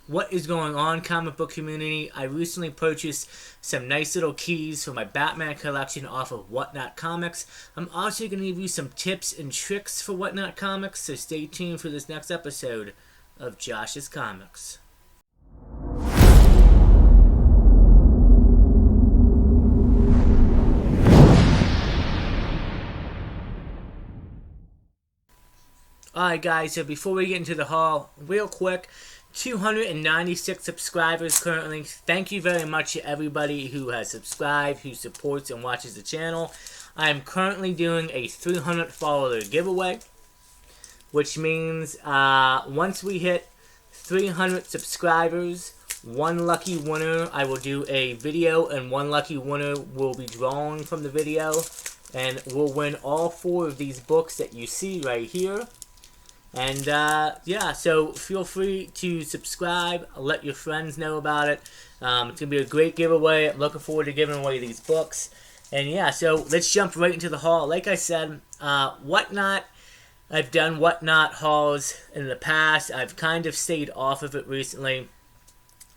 What is going on, comic book community? I recently purchased some nice little keys for my Batman collection off of WhatNot Comics. I'm also going to give you some tips and tricks for WhatNot Comics, so stay tuned for this next episode of Josh's Comics. Alright guys, so before we get into the haul, real quick, 296 subscribers currently. Thank you very much to everybody who has subscribed, who supports and watches the channel. I am currently doing a 300 follower giveaway, which means once we hit 300 subscribers, one lucky winner, I will do a video, and one lucky winner will be drawn from the video, and will win all 4 of these books that you see right here. And, yeah, so feel free to subscribe, let your friends know about it. It's going to be a great giveaway. Looking forward to giving away these books. And, yeah, so let's jump right into the haul. Like I said, WhatNot, I've done WhatNot hauls in the past. I've kind of stayed off of it recently.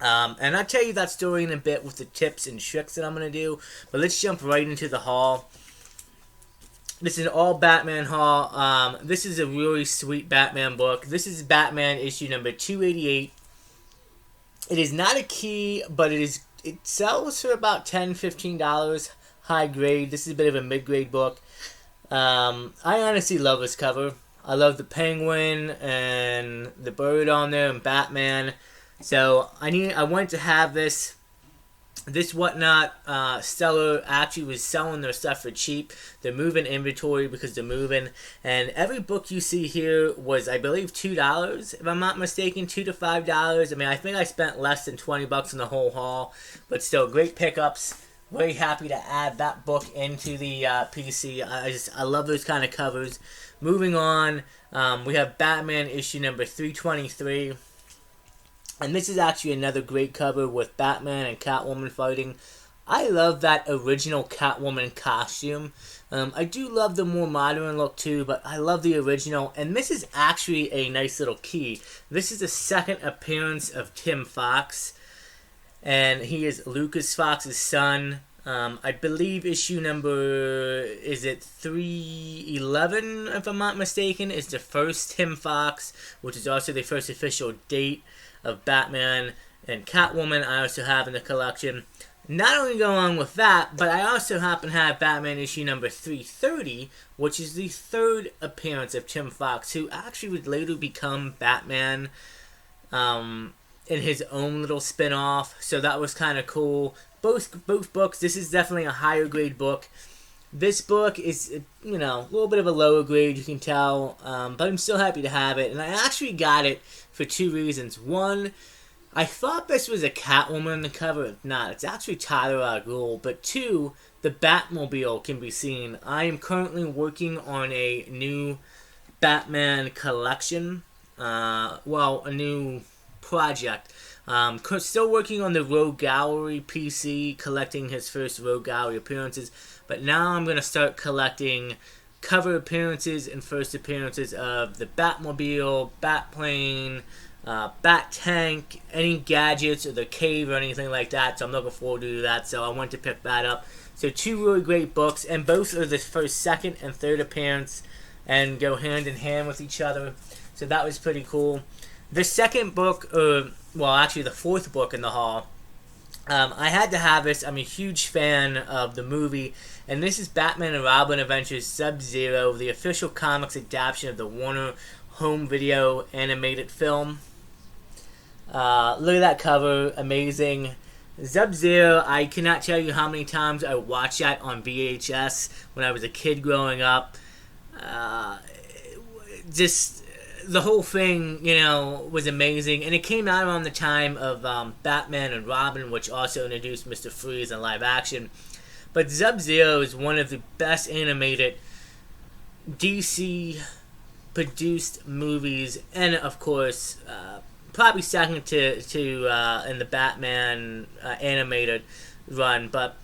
And I'll tell you that story in a bit with the tips and tricks that I'm going to do. But let's jump right into the haul. This is an all Batman haul. This is a really sweet Batman book. This is Batman issue number 288. It is not a key, but it sells for about $10-15 high grade. This is a bit of a mid-grade book. I honestly love this cover. I love the penguin and the bird on there and Batman. So I wanted to have this. This WhatNot seller actually was selling their stuff for cheap. They're moving inventory because they're moving. And every book you see here was, I believe, $2, if I'm not mistaken, $2 to $5. I mean, I think I spent less than $20 in the whole haul. But still, great pickups. Very happy to add that book into the PC. I love those kind of covers. Moving on, we have Batman issue number 323. And this is actually another great cover with Batman and Catwoman fighting. I love that original Catwoman costume. I do love the more modern look too, but I love the original. And this is actually a nice little key. This is the second appearance of Tim Fox. And he is Lucas Fox's son. I believe issue number, is it 311, if I'm not mistaken, is the first Tim Fox, which is also the first official date of Batman and Catwoman I also have in the collection. Not only go on with that, but I also happen to have Batman issue number 330, which is the third appearance of Tim Fox, who actually would later become Batman in his own little spin-off. So that was kind of cool. Both books, this is definitely a higher grade book. This book is, you know, a little bit of a lower grade, you can tell, but I'm still happy to have it. And I actually got it for 2 reasons. One, I thought this was a Catwoman on the cover. It's not. It's actually Talia al Ghul. But 2, the Batmobile can be seen. I am currently working on a new Batman collection. Well, a new project. Still working on the Rogue Gallery PC, collecting his first Rogue Gallery appearances. But now I'm going to start collecting cover appearances and first appearances of the Batmobile, Batplane, Bat-Tank, any gadgets or the cave or anything like that. So I'm looking forward to that. So I want to pick that up. So 2 really great books, and both are the first, second, and third appearance and go hand in hand with each other. So that was pretty cool. The second book, well, actually the fourth book in the haul, I had to have this. I'm a huge fan of the movie, and this is Batman and Robin Adventures SubZero, the official comics adaptation of the Warner home video animated film. Look at that cover, amazing. SubZero, I cannot tell you how many times I watched that on VHS when I was a kid growing up. Just the whole thing, you know, was amazing. And it came out around the time of Batman and Robin, which also introduced Mr. Freeze in live action. But SubZero is one of the best animated DC produced movies, and of course, probably second to in the Batman animated run. But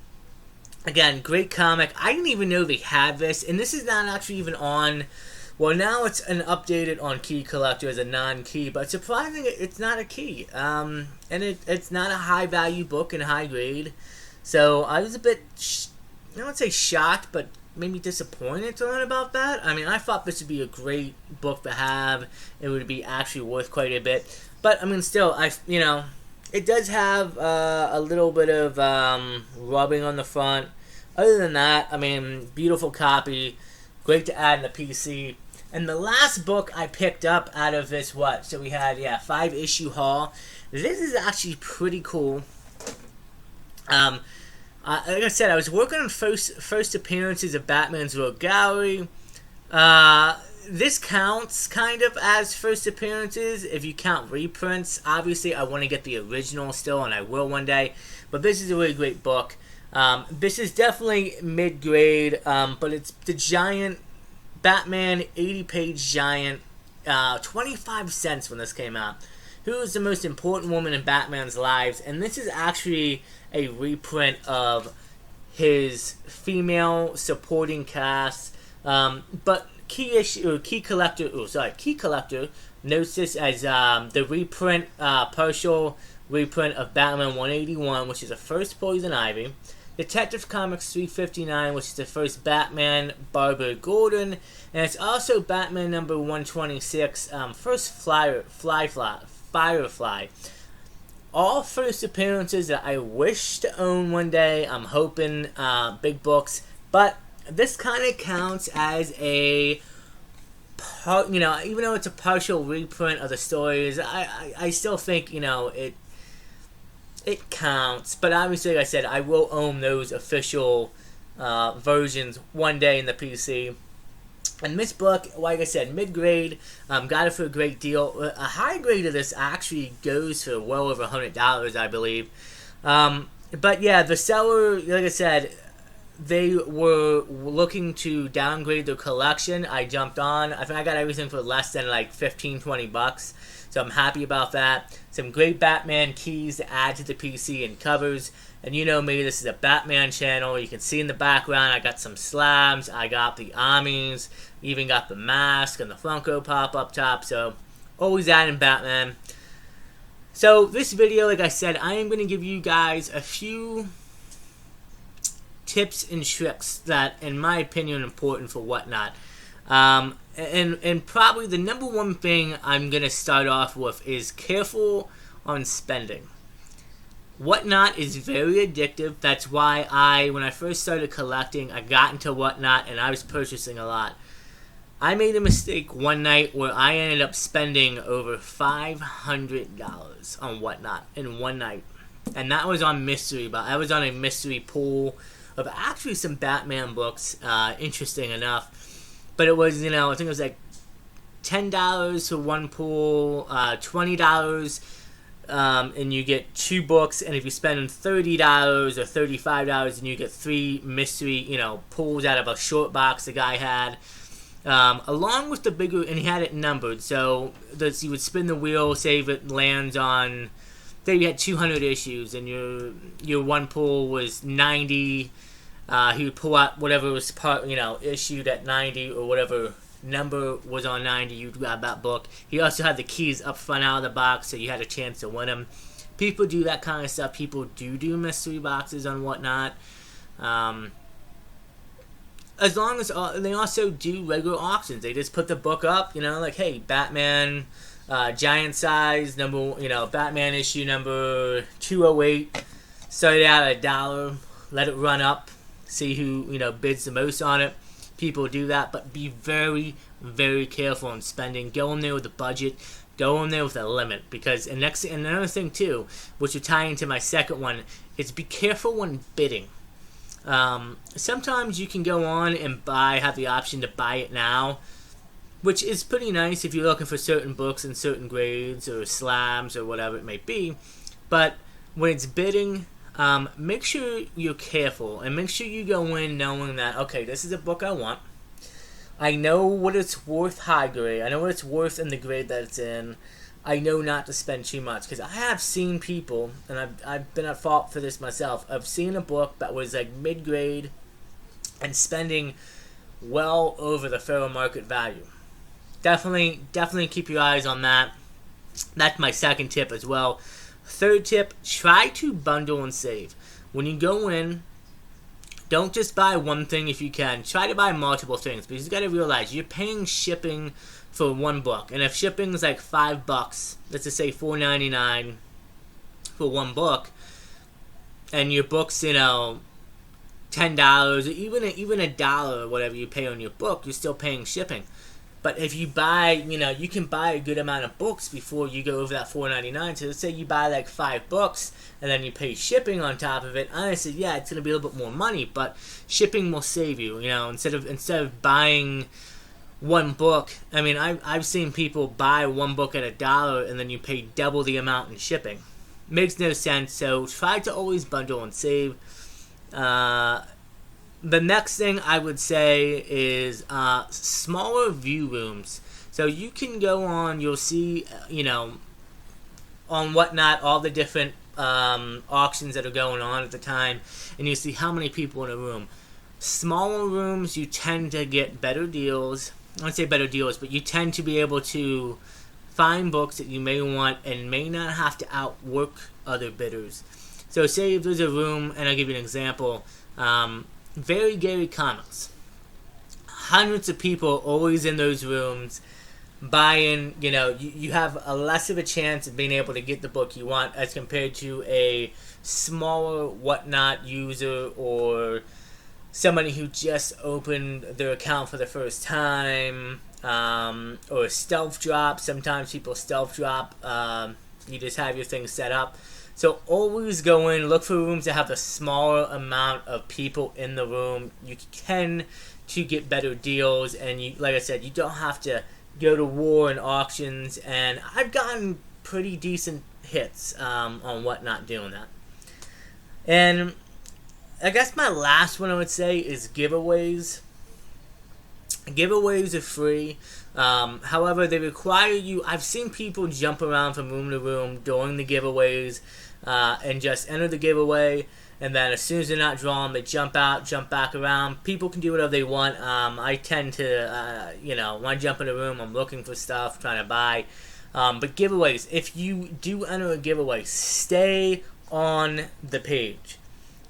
again, great comic. I didn't even know they had this, and this is not actually even on Well, now it's an updated on Key Collector as a non-key, but surprisingly, it's not a key. And it's not a high-value book and high grade. So I was a bit, I don't want to say shocked, but maybe disappointed to learn about that. I mean, I thought this would be a great book to have. It would be actually worth quite a bit. But, I mean, still, it does have a little bit of rubbing on the front. Other than that, I mean, beautiful copy. Great to add in the PC. And the last book I picked up out of this, so we had, 5-issue haul. This is actually pretty cool. Like I said, I was working on first appearances of Batman's Rogue Gallery. This counts kind of as first appearances if you count reprints. Obviously, I want to get the original still, and I will one day. But this is a really great book. This is definitely mid-grade, but it's the giant Batman 80-page giant, 25 cents when this came out. Who is the most important woman in Batman's lives? And this is actually a reprint of his female supporting cast. But Key Collector notes this as the reprint, partial reprint of Batman 181, which is the first Poison Ivy. Detective Comics 359, which is the first Batman Barbara Gordon, and it's also Batman number 126, first Firefly. All first appearances that I wish to own one day. I'm hoping big books, but this kind of counts as a even though it's a partial reprint of the stories, I still think it counts, but obviously, like I said, I will own those official versions one day in the PC. And this book, like I said, mid-grade, got it for a great deal. A high grade of this actually goes for well over $100, I believe. But yeah, the seller, like I said, they were looking to downgrade their collection. I jumped on. I think I got everything for less than like $15-20. So I'm happy about that. Some great Batman keys to add to the PC and covers. And you know me, this is a Batman channel. You can see in the background I got some slabs. I got the Amis. Even got the mask and the Funko Pop up top. So always adding Batman. So this video, like I said, I am going to give you guys a few tips and tricks that, in my opinion, are important for WhatNot. And probably the number one thing I'm going to start off with is careful on spending. WhatNot is very addictive. That's why when I first started collecting, I got into WhatNot and I was purchasing a lot. I made a mistake one night where I ended up spending over $500 on WhatNot in one night. And that was on mystery, but I was on a mystery pool of actually some Batman books, interesting enough. But it was, I think it was like $10 for one pool, $20, and you get 2 books. And if you spend $30 or $35, and you get 3 mystery, pulls out of a short box the guy had. Along with the bigger, and he had it numbered. So you would spin the wheel, say if it lands on, say you had 200 issues, and your one pull was 90. He would pull out whatever was issued at 90 or whatever number was on 90. You'd grab that book. He also had the keys up front out of the box, so you had a chance to win them. People do that kind of stuff. People do mystery boxes on WhatNot. As long as they also do regular auctions. They just put the book up, like, hey, Batman, giant size number, Batman issue number 208. Started out at $1. Let it run up. See who bids the most on it. People do that, but be very, very careful in spending. Go in there with a budget. Go in there with a limit, because and another thing too, which will tie into my second one, is be careful when bidding. Sometimes you can go on and have the option to buy it now, which is pretty nice if you're looking for certain books in certain grades or slabs or whatever it may be. But when it's bidding, make sure you're careful and make sure you go in knowing that, okay, this is a book I want. I know what it's worth high grade. I know what it's worth in the grade that it's in. I know not to spend too much, because I have seen people, and I've been at fault for this myself. I've seen a book that was like mid-grade and spending well over the fair market value. definitely keep your eyes on that. That's my second tip as well. Third tip, try to bundle and save. When you go in, don't just buy one thing if you can. Try to buy multiple things, because you got to realize you're paying shipping for one book. And if shipping is like $5, let's just say $4.99 for one book, and your book's, $10 or even a dollar or whatever you pay on your book, you're still paying shipping. But if you buy, you can buy a good amount of books before you go over that $4.99. So let's say you buy like 5 books and then you pay shipping on top of it. Honestly, yeah, it's gonna be a little bit more money, but shipping will save you. Instead of buying one book. I mean, I've seen people buy one book at $1 and then you pay double the amount in shipping. Makes no sense. So try to always bundle and save. The next thing I would say is smaller view rooms. So you can go on, you'll see, on WhatNot, all the different auctions that are going on at the time, and you see how many people in a room. Smaller rooms, you tend to get better deals. I won't say better deals, but you tend to be able to find books that you may want and may not have to outwork other bidders. So say if there's a room, and I'll give you an example, Very Gary Comics. Hundreds of people always in those rooms buying, you have a less of a chance of being able to get the book you want as compared to a smaller WhatNot user or somebody who just opened their account for the first time, or stealth drop. Sometimes people stealth drop. You just have your thing set up. So always go in, look for rooms that have a smaller amount of people in the room. You tend to get better deals, and like I said, you don't have to go to war and auctions. And I've gotten pretty decent hits on WhatNot doing that. And I guess my last one I would say is giveaways. Giveaways are free. However, they require you. I've seen people jump around from room to room during the giveaways and just enter the giveaway, and then as soon as they're not drawn, they jump out, jump back around. People can do whatever they want. I tend to, when I jump in a room, I'm looking for stuff, trying to buy. But giveaways, if you do enter a giveaway, stay on the page.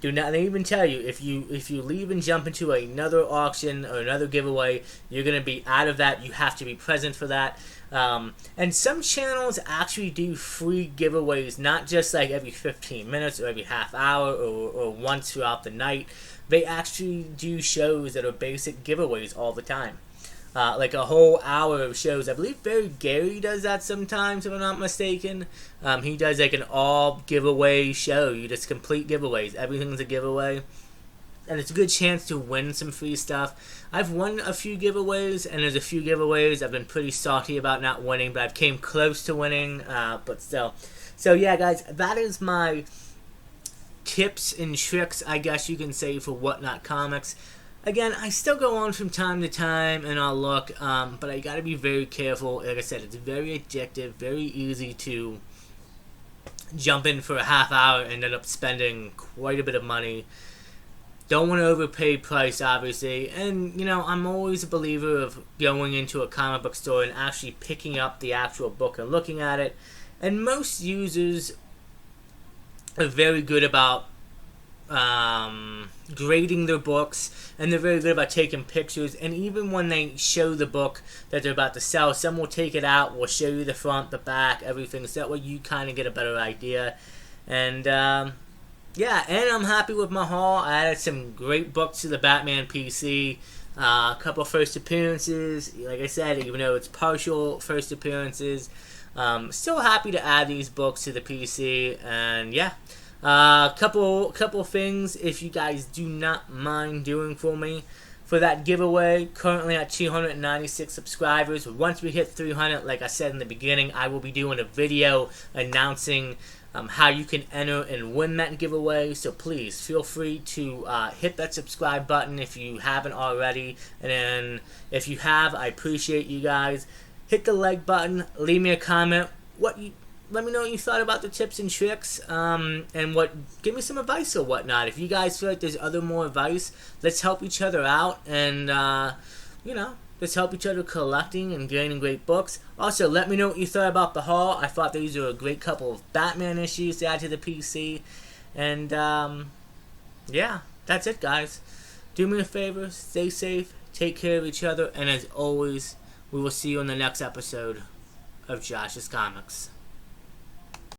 Do not. They even tell you if you leave and jump into another auction or another giveaway, you're gonna be out of that. You have to be present for that. And some channels actually do free giveaways, not just like every 15 minutes or every half hour or once throughout the night. They actually do shows that are basic giveaways all the time. Like a whole hour of shows. I believe Very Gary does that sometimes, if I'm not mistaken. He does like an all giveaway show. You just complete giveaways. Everything's a giveaway. And it's a good chance to win some free stuff. I've won a few giveaways, and there's a few giveaways I've been pretty salty about not winning, but I've came close to winning, but still. So yeah, guys, that is my tips and tricks, I guess you can say, for WhatNot Comics. Again, I still go on from time to time, and I'll look, but I gotta be very careful. Like I said, it's very addictive, very easy to jump in for a half hour and end up spending quite a bit of money. Don't want to overpay price, obviously, and, I'm always a believer of going into a comic book store and actually picking up the actual book and looking at it, and most users are very good about grading their books, and they're very good about taking pictures. And even when they show the book that they're about to sell, some will take it out, will show you the front, the back, everything, so that way you kind of get a better idea. And yeah, and I'm happy with my haul. I added some great books to the Batman PC, a couple first appearances. Like I said, even though it's partial first appearances, still happy to add these books to the PC. And yeah, couple things, if you guys do not mind doing for me. For that giveaway, currently at 296 subscribers. Once we hit 300, like I said in the beginning, I will be doing a video announcing how you can enter and win that giveaway. So please feel free to hit that subscribe button if you haven't already. And then if you have, I appreciate you guys. Hit the like button. Leave me a comment. Let me know what you thought about the tips and tricks, and give me some advice or whatnot. If you guys feel like there's more advice, let's help each other out, and Let's help each other collecting and gaining great books. Also, let me know what you thought about the haul. I thought these were a great couple of Batman issues to add to the PC. And, yeah, that's it, guys. Do me a favor, stay safe, take care of each other, and as always, we will see you in the next episode of Josh's Comics.